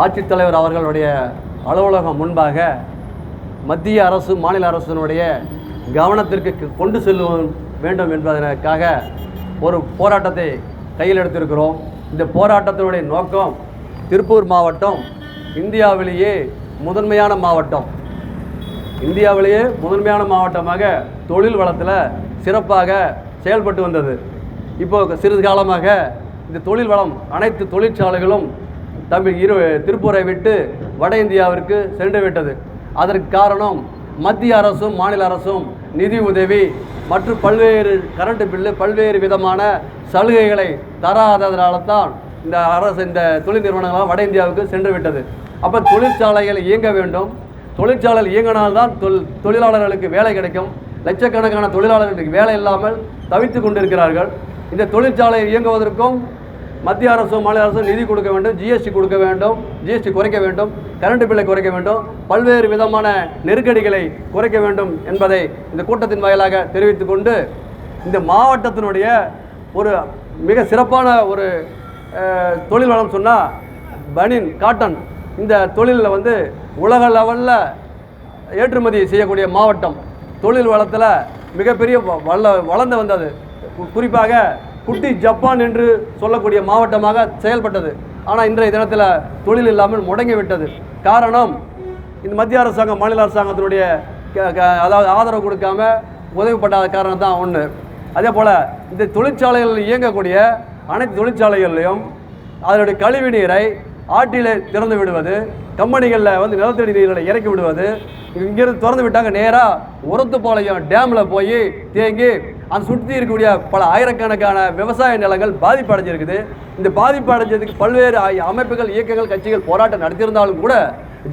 ஆட்சித்தலைவர் அவர்களுடைய அலுவலகம் முன்பாக மத்திய அரசு மாநில அரசினுடைய கவனத்திற்கு கொண்டு செல்ல வேண்டும் என்பதற்காக ஒரு போராட்டத்தை கையில் எடுத்திருக்கிறோம். இந்த போராட்டத்தினுடைய நோக்கம் திருப்பூர் மாவட்டம் இந்தியாவிலேயே முதன்மையான மாவட்டமாக தொழில் வளத்தில் சிறப்பாக செயல்பட்டு வந்தது. இப்போ சிறிது காலமாக இந்த தொழில் வளம் அனைத்து தொழிற்சாலைகளும் திருப்பூரை விட்டு வட இந்தியாவிற்கு சென்று விட்டது. அதற்கு காரணம் மத்திய அரசும் மாநில அரசும் நிதி உதவி மற்றும் பல்வேறு கரண்ட் பில்லு பல்வேறு விதமான சலுகைகளை தராததனால தான் இந்த தொழில் நிறுவனங்களாக வட இந்தியாவுக்கு சென்று விட்டது. அப்போ தொழிற்சாலைகள் இயங்க வேண்டும். தொழிற்சாலைகள் இயங்கினால்தான் தொழிலாளர்களுக்கு வேலை கிடைக்கும். லட்சக்கணக்கான தொழிலாளர்களுக்கு வேலை இல்லாமல் தவித்து கொண்டிருக்கிறார்கள். இந்த தொழிற்சாலை இயங்குவதற்கும் மத்திய அரசும் மாநில அரசும் நிதி கொடுக்க வேண்டும், ஜிஎஸ்டி கொடுக்க வேண்டும், ஜிஎஸ்டி குறைக்க வேண்டும், கரண்ட் பில்லை குறைக்க வேண்டும், பல்வேறு விதமான நெருக்கடிகளை குறைக்க வேண்டும் என்பதை இந்த கூட்டத்தின் வாயிலாக தெரிவித்து கொண்டு, இந்த மாவட்டத்தினுடைய ஒரு மிக சிறப்பான ஒரு தொழில் வளம் சொன்னால் பனின் காட்டன். இந்த தொழிலில் உலக லெவலில் ஏற்றுமதி செய்யக்கூடிய மாவட்டம். தொழில் வளத்தில் மிகப்பெரிய வளர்ந்து வந்தது. குறிப்பாக குட்டி ஜப்பான் என்று சொல்லக்கூடிய மாவட்டமாக செயல்பட்டது. ஆனால் இன்றைய தினத்தில் தொழில் இல்லாமல் முடங்கிவிட்டது. காரணம் இந்த மத்திய அரசாங்கம் மாநில அரசாங்கத்தினுடைய அதாவது ஆதரவு கொடுக்காம உதவிப்படாத காரணம் தான் ஒன்று. அதே போல் இந்த தொழிற்சாலைகளில் இயங்கக்கூடிய அனைத்து தொழிற்சாலைகளிலையும் அதனுடைய கழிவு நீரை ஆற்றிலே திறந்து விடுவது, கம்பெனிகளில் நிலத்தடி நீர்களை இறக்கி விடுவது, இங்கிருந்து திறந்து விட்டாங்க நேராக உரத்துப்பாளையம் டேமில் போய் தேங்கி அந்த சுற்றி இருக்கக்கூடிய பல ஆயிரக்கணக்கான விவசாய நிலங்கள் பாதிப்பு அடைஞ்சிருக்குது. இந்த பாதிப்பு அடைஞ்சதுக்கு பல்வேறு அமைப்புகள், இயக்கங்கள், கட்சிகள் போராட்டம் நடத்தியிருந்தாலும் கூட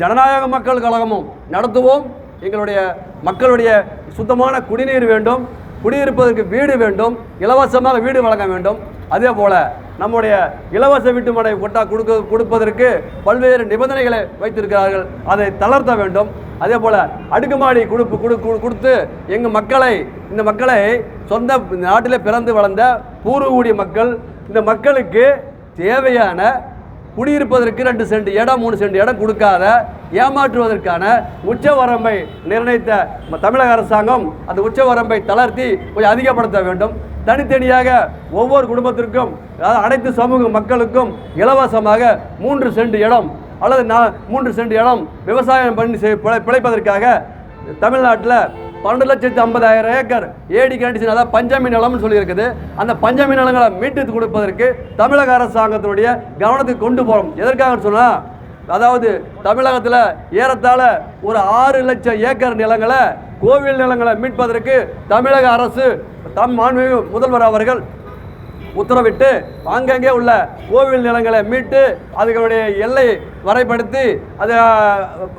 ஜனநாயக மக்கள் கழகமும் நடத்துவோம். எங்களுடைய மக்களுடைய சுத்தமான குடிநீர் வேண்டும், குடியிருப்பதற்கு வீடு வேண்டும், இலவசமாக வீடு வழங்க வேண்டும். அதே போல் நம்முடைய இலவச வீட்டுமனை பட்டா கொடுப்பதற்கு பல்வேறு நிபந்தனைகளை வைத்திருக்கிறார்கள். அதை தளர்த்த வேண்டும். அதே போல் அடுக்குமாடி கொடுத்து இந்த மக்களை சொந்த நாட்டில் பிறந்து வளர்ந்த பூர்வகுடி மக்கள், இந்த மக்களுக்கு தேவையான குடியிருப்பதற்கு 2 சென்ட் இடம் 3 சென்ட் இடம் கொடுக்காத ஏமாற்றுவதற்கான உச்சவரம்பை நிர்ணயித்த தமிழக அரசாங்கம் அந்த உச்சவரம்பை தளர்த்தி கொஞ்சம் அதிகப்படுத்த வேண்டும். தனித்தனியாக ஒவ்வொரு குடும்பத்திற்கும் அனைத்து சமூக மக்களுக்கும் இலவசமாக 3 சென்ட் இடம் அல்லது 3 சென்ட் இடம் விவசாயம் பண்ணி பிழைப்பதற்காக தமிழ்நாட்டில் 12,50,000 ஏக்கர் ஏடி கண்டிஷன், அதாவது பஞ்சமி நிலம்னு சொல்லியிருக்குது. அந்த பஞ்சமி நிலங்களை மீட்டு கொடுப்பதற்கு தமிழக அரசாங்கத்தினுடைய கவனத்துக்கு கொண்டு போகிறோம். எதற்காக சொன்னால், அதாவது தமிழகத்தில் ஏறத்தாழ ஒரு 6 லட்சம் ஏக்கர் நிலங்களை, கோவில் நிலங்களை மீட்பதற்கு தமிழக அரசு மாண்புமிகு முதல்வர் அவர்கள் உத்தரவிட்டு அங்கங்கே உள்ள கோவில் நிலங்களை மீட்டு அதுகளுடைய எல்லை வரைப்படுத்தி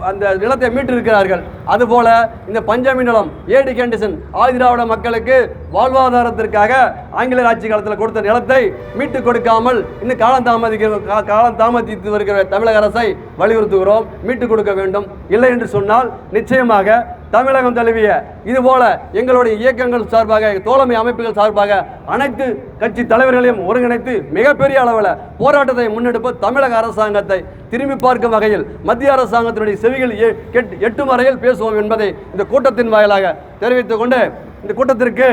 அந்த நிலத்தை மீட்டிருக்கிறார்கள். அதுபோல இந்த பஞ்சமி நிலம் ஏடி கண்டிஷன் ஆதிதிராவிட மக்களுக்கு வாழ்வாதாரத்திற்காக ஆங்கிலேயர் ஆட்சி காலத்தில் கொடுத்த நிலத்தை மீட்டு கொடுக்காமல் இன்னும் காலம் தாமதித்து வருகிற தமிழக அரசை வலியுறுத்துகிறோம். மீட்டு கொடுக்க வேண்டும். இல்லை என்று சொன்னால் நிச்சயமாக தமிழகம் தழுவிய இதுபோல எங்களுடைய இயக்கங்கள் சார்பாக, தோழமை அமைப்புகள் சார்பாக அனைத்து கட்சி தலைவர்களையும் ஒருங்கிணைத்து மிகப்பெரிய அளவில் போராட்டத்தை முன்னெடுப்பு தமிழக அரசாங்கத்தை திரும்பி பார்க்கும் வகையில் மத்திய அரசாங்கத்தினுடைய செவிகள் எட்டும் வரையில் பேசுவோம் என்பதை இந்த கூட்டத்தின் வாயிலாக தெரிவித்துக் கொண்டு, இந்த கூட்டத்திற்கு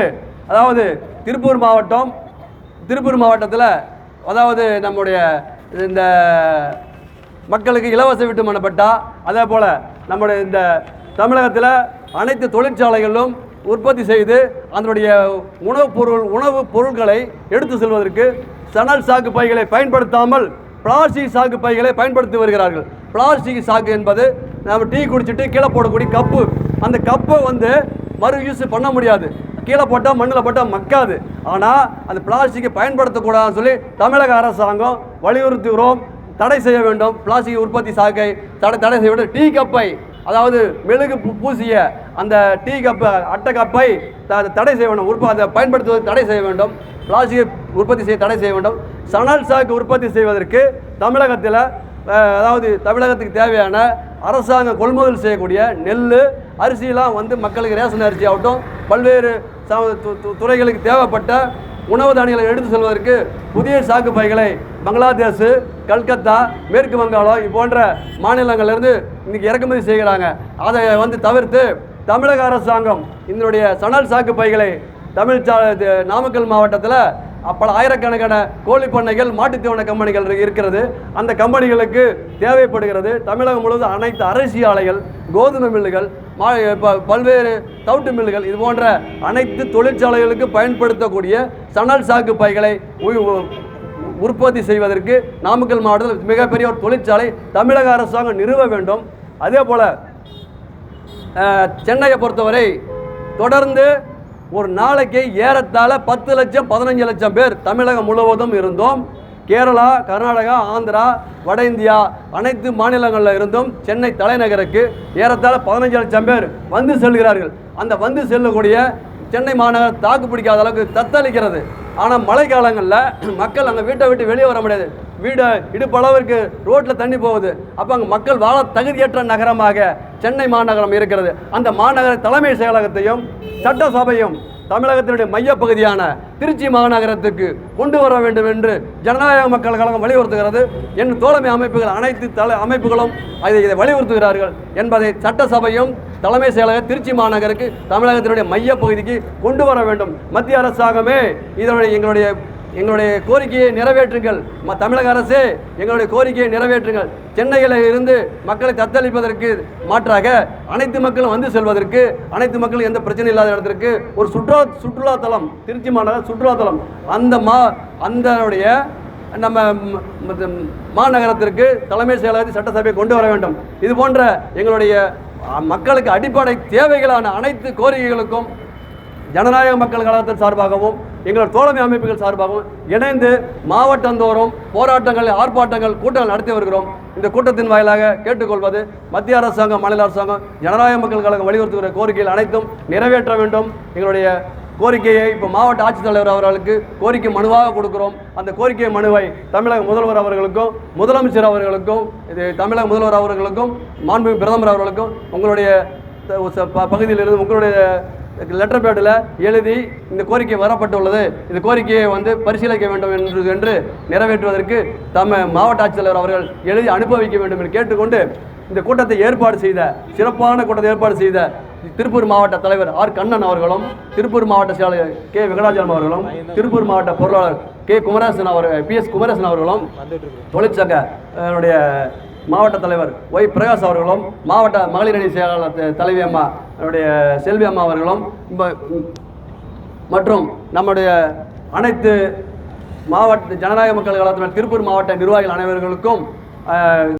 அதாவது திருப்பூர் மாவட்டத்தில் அதாவது நம்முடைய இந்த மக்களுக்கு இலவச வீட்டுமனை பட்டா, அதே போல் நம்முடைய இந்த தமிழகத்தில் அனைத்து தொழிற்சாலைகளிலும் உற்பத்தி செய்து அதனுடைய உணவுப் பொருட்களை எடுத்து செல்வதற்கு சணல் சாக்கு பைகளை பயன்படுத்தாமல் பிளாஸ்டிக் சாக்கு பைகளை பயன்படுத்தி வருகிறார்கள். பிளாஸ்டிக் சாக்கு என்பது நம்ம டீ குடிச்சிட்டு கீழே போடக்கூடிய கப்பு. அந்த கப்பை மறு யூஸ் பண்ண முடியாது. கீழே போட்டால் மண்ணில் போட்டால் மக்காது. ஆனால் அந்த பிளாஸ்டிக்கை பயன்படுத்தக்கூடாதுன்னு சொல்லி தமிழக அரசாங்கம் வலியுறுத்துகிறோம். தடை செய்ய வேண்டும். பிளாஸ்டிக் உற்பத்தி சாக்கை தடை செய்ய வேண்டும். டீ கப்பை, அதாவது மெழுகு பூசிய அந்த டீ கப்பை, அட்டை கப்பை தடை செய்ய வேண்டும். அதை பயன்படுத்துவதை தடை செய்ய வேண்டும். பிளாஸ்டிக் உற்பத்தி செய்ய தடை செய்ய வேண்டும். சணல் சாக்கு உற்பத்தி செய்வதற்கு தமிழகத்தில், அதாவது தமிழகத்துக்கு தேவையான அரசாங்கம் கொள்முதல் செய்யக்கூடிய நெல், அரிசியெல்லாம் மக்களுக்கு ரேஷன் அரிசி ஆகட்டும், பல்வேறு துறைகளுக்கு தேவைப்பட்ட உணவு தானியங்களை எடுத்து செல்வதற்கு புதிய சாக்கு பைகளை பங்களாதேஷ், கல்கத்தா, மேற்கு வங்காளம் இது போன்ற மாநிலங்கள்லேருந்து இன்றைக்கி இறக்குமதி செய்கிறாங்க. அதை தவிர்த்து தமிழக அரசாங்கம் இதனுடைய சணல் சாக்கு பைகளை நாமக்கல் மாவட்டத்தில் பல ஆயிரக்கணக்கான கோழி பண்ணைகள், மாட்டுத்தீவன கம்பெனிகள் இருக்கிறது. அந்த கம்பெனிகளுக்கு தேவைப்படுகிறது. தமிழகம் முழுவதும் அனைத்து அரிசி ஆலைகள், கோதுமை மில்லுகள், பல்வேறு தவுட்டு மில்லுகள் இது போன்ற அனைத்து தொழிற்சாலைகளுக்கு பயன்படுத்தக்கூடிய சணல் சாக்கு பைகளை உற்பத்தி செய்வதற்கு நாமக்கல் மாவட்டத்தில் மிகப்பெரிய ஒரு தொழிற்சாலை தமிழக அரசாங்கம் நிறுவ வேண்டும். அதே போல் சென்னையை பொறுத்தவரை தொடர்ந்து ஒரு நாளைக்கு ஏறத்தாழ 10 லட்சம் 15 லட்சம் பேர் தமிழகம் முழுவதும் இருந்தோம். கேரளா, கர்நாடகா, ஆந்திரா, வட இந்தியா அனைத்து மாநிலங்களில் இருந்தும் சென்னை தலைநகருக்கு ஏறத்தாழ 15 லட்சம் பேர் வந்து செல்கிறார்கள். அந்த வந்து செல்லக்கூடிய சென்னை மாநகரம் தாக்கு பிடிக்காத அளவுக்கு தத்தளிக்கிறது. ஆனால் மழை காலங்களில் மக்கள் அங்கே வீட்டை விட்டு வெளியே வர முடியாது. வீடு இடுப்பளவிற்கு ரோட்டில் தண்ணி போகுது. அப்போ அங்கே மக்கள் வாழ தகுதியற்ற நகரமாக சென்னை மாநகரம் இருக்கிறது. அந்த மாநகர தலைமை செயலகத்தையும் சட்டசபையும் தமிழகத்தினுடைய மையப்பகுதியான திருச்சி மாநகரத்துக்கு கொண்டு வர வேண்டும் என்று ஜனநாயக மக்கள் கழகம் வலியுறுத்துகிறது. என் தோழமை அமைப்புகள் அனைத்து அமைப்புகளும் இதை வலியுறுத்துகிறார்கள் என்பதை சட்டசபையும் தலைமை செயலக திருச்சி மாநகருக்கு தமிழகத்தினுடைய மையப்பகுதிக்கு கொண்டு வர வேண்டும். மத்திய அரசாங்கமே எங்களுடைய கோரிக்கையை நிறைவேற்றுங்கள். தமிழக அரசே எங்களுடைய கோரிக்கையை நிறைவேற்றுங்கள். சென்னையில் இருந்து மக்களை தத்தளிப்பதற்கு மாற்றாக அனைத்து மக்களும் வந்து செல்வதற்கு, அனைத்து மக்களும் எந்த பிரச்சனை இல்லாத இடத்திற்கு ஒரு சுற்றுலாத்தலம், திருச்சி மாநகர சுற்றுலாத்தலம் அந்தனுடைய நம்ம மாநகரத்திற்கு தலைமை செயலகத்தை சட்டசபை கொண்டு வர வேண்டும். இது போன்ற எங்களுடைய மக்களுக்கு அடிப்படை தேவைகளான அனைத்து கோரிக்கைகளுக்கும் ஜனநாயக மக்கள் கழகத்தின் சார்பாகவும் எங்களோட தோழமை அமைப்புகள் சார்பாகவும் இணைந்து மாவட்டந்தோறும் போராட்டங்கள், ஆர்ப்பாட்டங்கள், கூட்டங்கள் நடத்தி வருகிறோம். இந்த கூட்டத்தின் வாயிலாக கேட்டுக்கொள்வது, மத்திய அரசாங்கம், மாநில அரசாங்கம் ஜனநாயக மக்கள் கழகம் வலியுறுத்துகிற கோரிக்கைகள் அனைத்தும் நிறைவேற்ற வேண்டும். எங்களுடைய கோரிக்கையை இப்போ மாவட்ட ஆட்சித்தலைவர் அவர்களுக்கு கோரிக்கை மனுவாக கொடுக்கிறோம். அந்த கோரிக்கை மனுவை தமிழக முதல்வர் அவர்களுக்கும், முதலமைச்சர் அவர்களுக்கும், தமிழக முதல்வர் அவர்களுக்கும், மாண்புமிகு பிரதமர் அவர்களுக்கும் உங்களுடைய பகுதியிலிருந்து உங்களுடைய லெட்டர் பேடில் எழுதி இந்த கோரிக்கை வரப்பட்டுள்ளது, இந்த கோரிக்கையை பரிசீலிக்க வேண்டும் என்று நிறைவேற்றுவதற்கு மாவட்ட ஆட்சித்தலைவர் அவர்கள் எழுதி அனுப்ப வைக்க வேண்டும் என்று கேட்டுக்கொண்டு இந்த கூட்டத்தை சிறப்பான கூட்டத்தை ஏற்பாடு செய்த திருப்பூர் மாவட்ட தலைவர் ஆர் கண்ணன் அவர்களும், திருப்பூர் மாவட்ட செயலாளர் கே வெங்கடாஜலம் அவர்களும், திருப்பூர் மாவட்ட பொருளாளர் PS குமரேசன் அவர்களும், தொழிற்சங்க மாவட்ட தலைவர் ஒய் பிரகாஷ் அவர்களும், மாவட்ட மகளிர் அணி செயலாளர் தலைவி அம்மா செல்வி அம்மா அவர்களும் மற்றும் நம்முடைய அனைத்து மாவட்ட ஜனநாயக மக்கள் கழகத்தினர் திருப்பூர் மாவட்ட நிர்வாகிகள் அனைவர்களுக்கும்